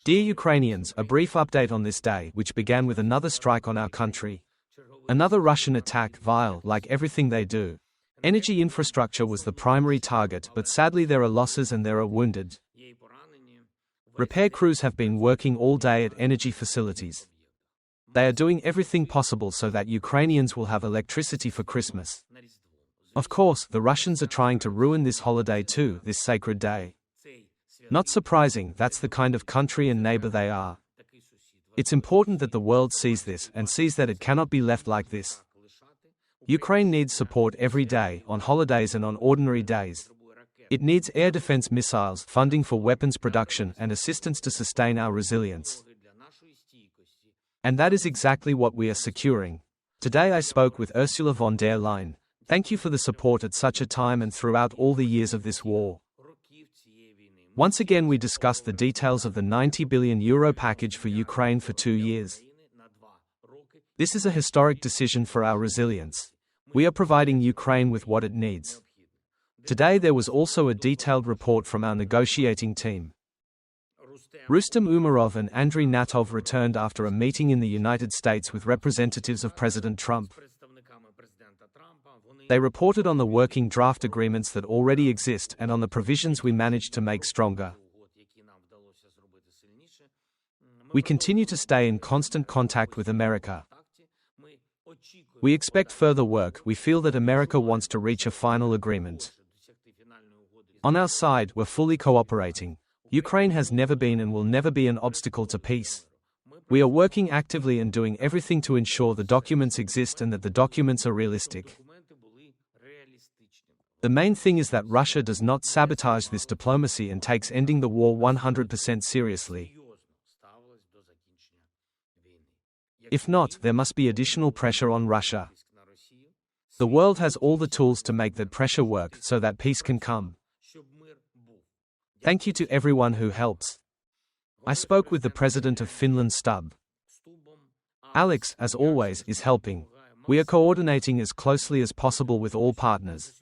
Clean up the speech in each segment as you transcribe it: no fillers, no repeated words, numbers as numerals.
Dear Ukrainians, a brief update on this day, which began with another strike on our country. Another Russian attack, vile, like everything they do. Energy infrastructure was the primary target, but sadly there are losses and there are wounded. Repair crews have been working all day at energy facilities. They are doing everything possible so that Ukrainians will have electricity for Christmas. Of course, the Russians are trying to ruin this holiday too, this sacred day. Not surprising, that's the kind of country and neighbor they are. It's important that the world sees this and sees that it cannot be left like this. Ukraine needs support every day, on holidays and on ordinary days. It needs air defense missiles, funding for weapons production, and assistance to sustain our resilience. And that is exactly what we are securing. Today I spoke with Ursula von der Leyen. Thank you for the support at such a time and throughout all the years of this war. Once again we discussed the details of the €90 billion package for Ukraine for 2 years. This is a historic decision for our resilience. We are providing Ukraine with what it needs. Today there was also a detailed report from our negotiating team. Rustem Umarov and Andriy Natov returned after a meeting in the United States with representatives of President Trump. They reported on the working draft agreements that already exist and on the provisions we managed to make stronger. We continue to stay in constant contact with America. We expect further work. We feel that America wants to reach a final agreement. On our side, we're fully cooperating. Ukraine has never been and will never be an obstacle to peace. We are working actively and doing everything to ensure the documents exist and that the documents are realistic. The main thing is that Russia does not sabotage this diplomacy and takes ending the war 100% seriously. If not, there must be additional pressure on Russia. The world has all the tools to make that pressure work so that peace can come. Thank you to everyone who helps. I spoke with the president of Finland, Stubb. Alex, as always, is helping. We are coordinating as closely as possible with all partners.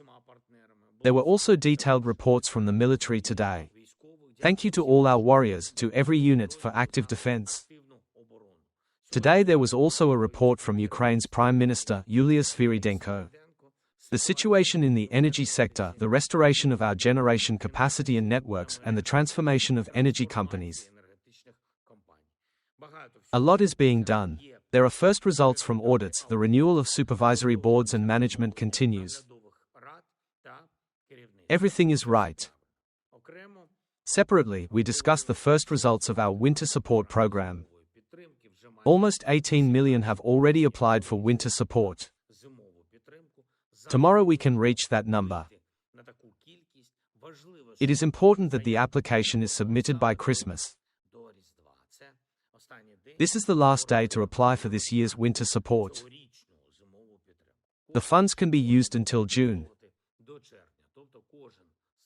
There were also detailed reports from the military today. Thank you to all our warriors, to every unit, for active defense. Today there was also a report from Ukraine's Prime Minister, Yulia Sviridenko. The situation in the energy sector, the restoration of our generation capacity and networks, and the transformation of energy companies. A lot is being done. There are first results from audits, the renewal of supervisory boards and management continues. Everything is right. Separately, we discussed the first results of our winter support program. Almost 18 million have already applied for winter support. Tomorrow we can reach that number. It is important that the application is submitted by Christmas. This is the last day to apply for this year's winter support. The funds can be used until June.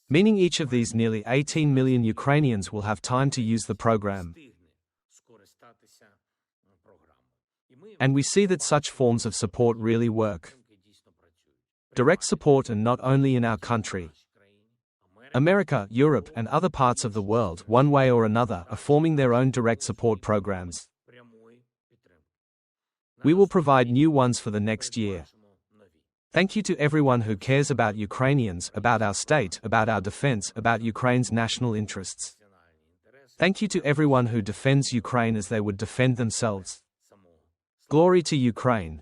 Meaning each of these nearly 18 million Ukrainians will have time to use the program. And we see that such forms of support really work. Direct support, and not only in our country. America, Europe, and other parts of the world, one way or another, are forming their own direct support programs. We will provide new ones for the next year. Thank you to everyone who cares about Ukrainians, about our state, about our defense, about Ukraine's national interests. Thank you to everyone who defends Ukraine as they would defend themselves. Glory to Ukraine.